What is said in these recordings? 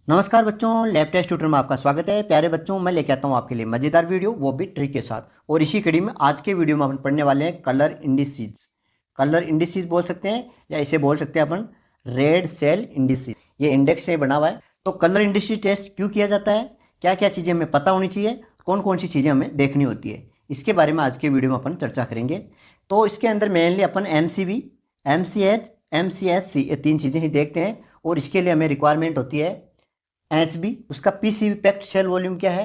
नमस्कार बच्चों, lab test tutor में आपका स्वागत है। प्यारे बच्चों, मैं लेके आता हूँ आपके लिए मज़ेदार वीडियो, वो भी ट्रिक के साथ। और इसी कड़ी में आज के वीडियो में अपन पढ़ने वाले हैं कलर इंडिसेस। कलर इंडिसेस बोल सकते हैं या इसे बोल सकते हैं अपन रेड सेल इंडिसेस। ये इंडेक्स से बना हुआ है। तो कलर इंडिसेस टेस्ट क्यों किया जाता है, क्या क्या चीज़ें हमें पता होनी चाहिए, कौन कौन सी चीज़ें हमें देखनी होती है, इसके बारे में आज के वीडियो में अपन चर्चा करेंगे। तो इसके अंदर मेनली अपन MCV, MCH, MCSC ये तीन चीज़ें ही देखते हैं। और इसके लिए हमें रिक्वायरमेंट होती है HB, उसका PCV पैक्ड सेल वॉल्यूम क्या है,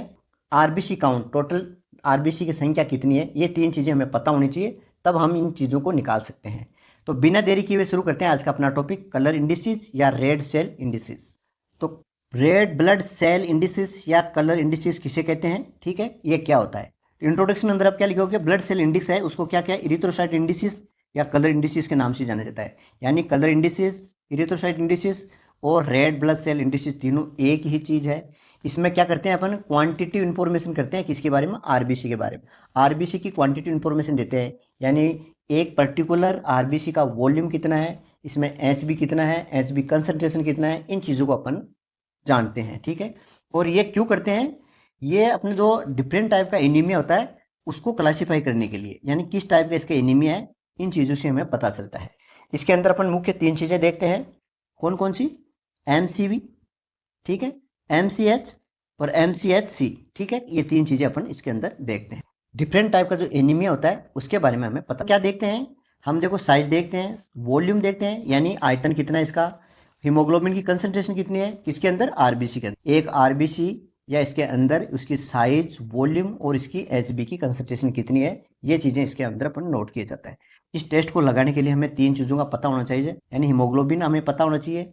RBC काउंट, टोटल RBC की संख्या कितनी है, ये तीन चीज़ें हमें पता होनी चाहिए, तब हम इन चीज़ों को निकाल सकते हैं। तो बिना देरी किए हुए शुरू करते हैं आज का अपना टॉपिक, कलर इंडिसेस या रेड सेल इंडिसेस। तो रेड ब्लड सेल इंडिसेस या कलर इंडिसेस किसे कहते हैं, ठीक है, ये क्या होता है। तो इंट्रोडक्शन में अंदर आप क्या लिखोगे, ब्लड सेल इंडिक्स है, उसको क्या क्या इरिथ्रोसाइट इंडिसेस या कलर इंडिसेस के नाम से जाना जाता है। यानी कलर इंडिसेस, इरिथ्रोसाइट इंडिसेस और रेड ब्लड सेल इंडिसेस तीनों एक ही चीज़ है। इसमें क्या करते हैं अपन, क्वांटिटिव इन्फॉर्मेशन करते हैं किसके बारे में, आरबीसी के बारे में। आरबीसी की क्वांटिटिव इन्फॉर्मेशन देते हैं, यानी एक पर्टिकुलर आरबीसी का वॉल्यूम कितना है, इसमें एचबी कितना है, एचबी कंसंट्रेशन कितना है, इन चीज़ों को अपन जानते हैं, ठीक है। और ये क्यों करते हैं, ये अपने जो डिफरेंट टाइप का एनीमिया होता है उसको क्लासीफाई करने के लिए, यानी किस टाइप का इसका एनीमिया है, इन चीज़ों से हमें पता चलता है। इसके अंदर अपन मुख्य तीन चीज़ें देखते हैं, कौन कौन सी, MCV, ठीक है, MCH और MCHC, ठीक है, ये तीन चीज़ें अपन इसके अंदर देखते हैं। डिफरेंट टाइप का जो एनीमिया होता है उसके बारे में हमें पता क्या देखते हैं हम, देखो साइज देखते हैं, वॉल्यूम देखते हैं यानी आयतन कितना है इसका, हीमोग्लोबिन की कंसंट्रेशन कितनी है किसके अंदर, आरबीसी के अंदर, एक आरबीसी या इसके अंदर उसकी साइज, वॉल्यूम और इसकी एचबी की कंसंट्रेशन कितनी है, ये चीज़ें इसके अंदर अपन नोट किया जाता है। इस टेस्ट को लगाने के लिए हमें तीन चीज़ों का पता होना चाहिए, यानी हीमोग्लोबिन हमें पता होना चाहिए,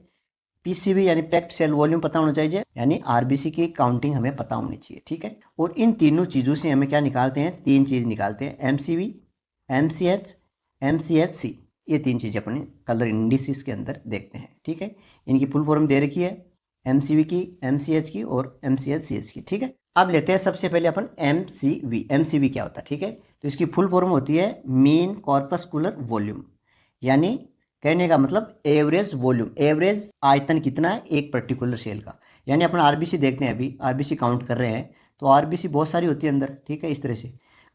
पीसीबी यानी पैक्ड सेल वॉल्यूम पता होना चाहिए, यानी आरबीसी की काउंटिंग हमें पता होनी चाहिए, ठीक है। और इन तीनों चीज़ों से हमें क्या निकालते हैं, तीन चीज़ निकालते हैं, एमसीवी, एमसीएच, एमसीएचसी, ये तीन चीज़ें अपने कलर इंडिसेस के अंदर देखते हैं, ठीक है। इनकी फुल फॉर्म दे रखी है, एमसीवी की, एमसीएच की और एमसीएचसीएच की, ठीक है। अब लेते हैं सबसे पहले अपन एमसीवी। एमसीवी क्या होता है, ठीक है, तो इसकी फुल फॉर्म होती है मीन कॉर्पस्कुलर वॉल्यूम, यानी कहने का मतलब एवरेज वॉल्यूम, एवरेज आयतन कितना है एक पर्टिकुलर सेल का। यानी अपन आरबीसी देखते हैं, अभी आरबीसी काउंट कर रहे हैं, तो आरबीसी बहुत सारी होती है अंदर, ठीक है, इस तरह से।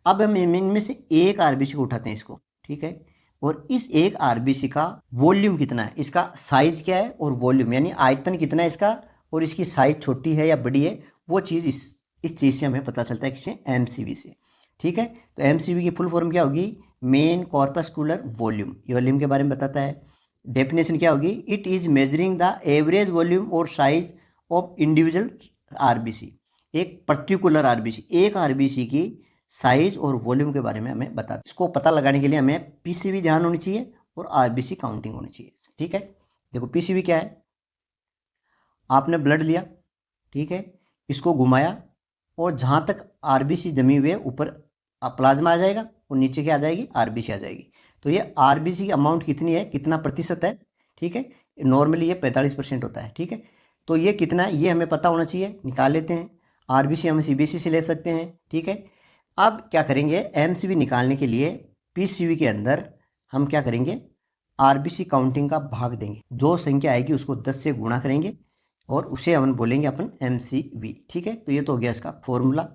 अब हम इनमें से एक आरबीसी को उठाते हैं इसको, ठीक है, और इस एक आरबीसी का वॉल्यूम कितना है, इसका साइज क्या है और वॉल्यूम यानी आयतन कितना है इसका, और इसकी साइज छोटी है या बड़ी है, वो चीज़ इस चीज़ से हमें पता चलता है, किसे, एमसीवी से, ठीक है। तो एमसीवी की फुल फॉर्म क्या होगी, मेन कॉर्पस्कुलर वॉल्यूम, ये वॉल्यूम के बारे में बताता है। डेफिनेशन क्या होगी, it is measuring the average volume और साइज ऑफ इंडिविजुअल आरबीसी, एक पर्टिकुलर आरबीसी, एक आरबीसी की साइज और वॉल्यूम के बारे में हमें बताता है। इसको पता लगाने के लिए हमें पीसीबी ध्यान होनी चाहिए और आरबीसी काउंटिंग होनी चाहिए, ठीक है। देखो पीसीबी क्या है, आपने ब्लड लिया, ठीक है, इसको घुमाया और जहाँ तक आरबीसी जमी हुई है ऊपर प्लाज्मा आ जाएगा और नीचे क्या आ जाएगी, आरबीसी आ जाएगी। तो ये आरबीसी की अमाउंट कितनी है, कितना प्रतिशत है, ठीक है, नॉर्मली ये 45% होता है, ठीक है। तो ये कितना है ये हमें पता होना चाहिए, निकाल लेते हैं। आरबीसी हम सीबीसी से ले सकते हैं, ठीक है। अब क्या करेंगे, एमसीवी निकालने के लिए पीसीवी के अंदर हम क्या करेंगे, आरबीसी काउंटिंग का भाग देंगे, जो संख्या आएगी उसको 10 से गुणा करेंगे और उसे हम बोलेंगे अपन MCV, ठीक है। तो ये तो हो गया इसका फॉर्मूला।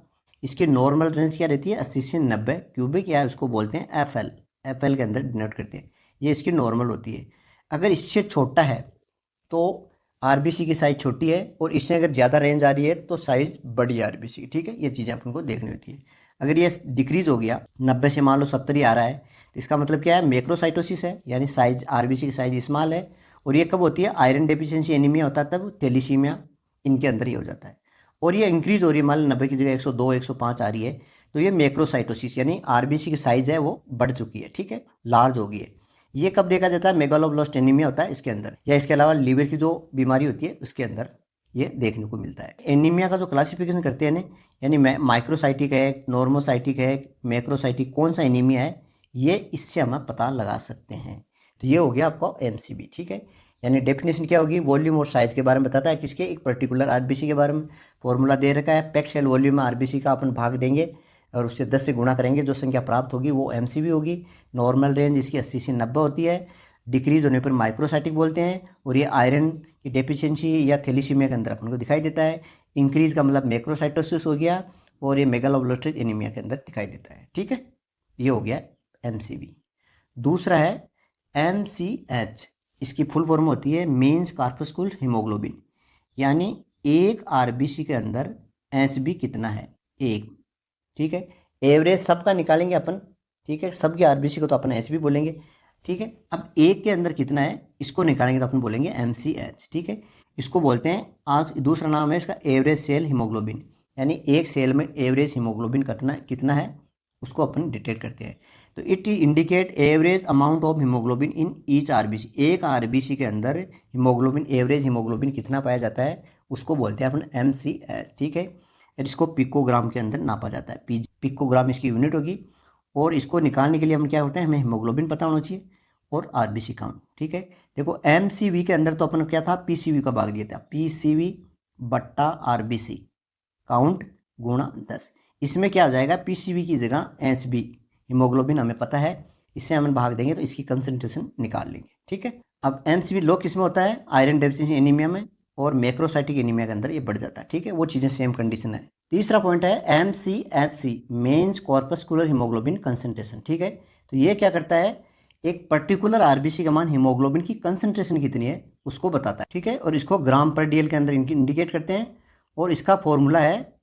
इसकी नॉर्मल रेंज क्या रहती है, 80 से 90, क्यूबिक या उसको बोलते हैं FL, FL के अंदर डिनोट करते हैं, ये इसकी नॉर्मल होती है। अगर इससे छोटा है तो आरबीसी की साइज़ छोटी है, और इससे अगर ज़्यादा रेंज आ रही है तो साइज़ बड़ी है आरबीसी की, ठीक है, ये चीज़ें अपन को देखनी होती है। अगर ये डिक्रीज़ हो गया 90 से मान लो 70 ही आ रहा है, तो इसका मतलब क्या है, मैक्रोसाइटोसिस है, यानी साइज आरबीसी की साइज स्मॉल है। और ये कब होती है, आयरन डेफिशिएंसी एनीमिया होता है तब, थैलेसीमिया इनके अंदर ही हो जाता है। और ये इंक्रीज़ हो रही है, मान लो 90 की जगह 102, 105 आ रही है, तो ये मैक्रोसाइटोसिस यानी आरबीसी की साइज़ है वो बढ़ चुकी है, ठीक है, लार्ज हो गई है। ये कब देखा जाता है, मेगालोब्लास्ट एनीमिया होता है इसके अंदर, या इसके अलावा लीवर की जो बीमारी होती है उसके अंदर ये देखने को मिलता है। एनीमिया का जो क्लासिफिकेशन करते हैं ना, यानी माइक्रोसाइटिक है, नॉर्मोसाइटिक है, मैक्रोसाइटिक, कौन सा एनीमिया है, ये इससे हम पता लगा सकते हैं। तो ये हो गया आपका MCV, ठीक है। यानी डेफिनेशन क्या होगी, वॉल्यूम और साइज के बारे में बताता है, किसके, एक पर्टिकुलर आरबीसी के बारे में। फॉर्मूला दे रखा है, पैक्ड सेल वॉल्यूम में आरबीसी का अपन भाग देंगे और उससे 10 से गुणा करेंगे, जो संख्या प्राप्त होगी वो MCV होगी। नॉर्मल रेंज इसकी 80 से 90 होती है, डिक्रीज होने पर माइक्रोसाइटिक बोलते हैं। और ये आयरन कि डेफिशिएंसी या थैलेसीमिया के अंदर अपन को दिखाई देता है। इंक्रीज का मतलब मैक्रोसाइटोसिस हो गया, और ये मेगालोब्लास्टिक एनीमिया के अंदर दिखाई देता है। ठीक है, ये हो गया MCV। दूसरा है MCH, इसकी फुल फॉर्म होती है मीन्स कार्पस्कुलर हीमोग्लोबिन, यानी एक RBC के अंदर HB कितना है, एक। ठीक है, एवरेज सबका निकालेंगे अपन। ठीक है, सबके RBC को तो अपन HB बोलेंगे। ठीक है, अब एक के अंदर कितना है इसको निकालेंगे तो अपन बोलेंगे MCH। ठीक है, इसको बोलते हैं, आज दूसरा नाम है इसका एवरेज सेल हीमोग्लोबिन, यानी एक सेल में एवरेज हीमोग्लोबिन कितना है उसको अपन डिटेक्ट करते हैं। तो it indicate average amount of haemoglobin in each RBC, एक RBC के अंदर हीमोग्लोबिन, एवरेज हीमोग्लोबिन कितना पाया जाता है उसको बोलते हैं अपन MCH। ठीक है, इसको पिकोग्राम के अंदर नापा जाता है, पिकोग्राम इसकी यूनिट होगी। और इसको निकालने के लिए हम क्या होता है, हमें हीमोग्लोबिन पता होना चाहिए और RBC काउंट। ठीक है, देखो MCV के अंदर तो अपन क्या था, PCV का भाग दिया था, PCV बट्टा RBC काउंट गुणा 10। इसमें क्या आ जाएगा, PCV की जगह HB, हीमोग्लोबिन हमें पता है, इससे हम भाग देंगे तो इसकी कंसंट्रेशन निकाल लेंगे। ठीक है, अब MCV लो किस में होता है, आयरन डेफिशिएंसी एनीमिया में और मैक्रोसाइटिक एनीमिया के अंदर ये बढ़ जाता है। ठीक है, वो चीज़ें सेम कंडीशन है। तीसरा पॉइंट है MCHC, means corpuscular haemoglobin concentration. ठीक है, तो ये क्या करता है, एक पर्टिकुलर RBC का मान हीमोग्लोबिन की कंसंट्रेशन कितनी है उसको बताता है। ठीक है, और इसको ग्राम पर DL के अंदर इनकी इंडिकेट करते हैं, और इसका फॉर्मूला है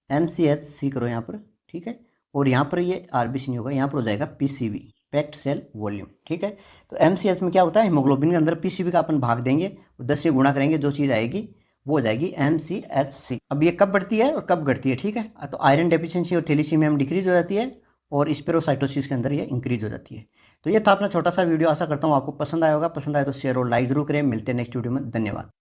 MCHC करो यहाँ पर। ठीक है, और यहाँ पर ये RBC नहीं होगा, यहाँ पर हो जाएगा PCV, पैक्ड सेल वॉल्यूम। ठीक है, तो MCH में क्या होता है, हीमोग्लोबिन के अंदर PCV का अपन भाग देंगे और 10 से गुणा करेंगे, जो चीज़ आएगी वो हो जाएगी MCHC। अब ये कब बढ़ती है और कब घटती है। ठीक है, तो आयरन डेफिशिएंसी और थैलेसीमिया में डिक्रीज हो जाती है, और स्पेरोसाइटोसिस के अंदर ये इंक्रीज हो जाती है। तो ये था अपना छोटा सा वीडियो, आशा करता हूँ आपको पसंद आया होगा। पसंद आए तो शेयर और लाइक जरूर करें। मिलते हैं नेक्स्ट वीडियो में, धन्यवाद।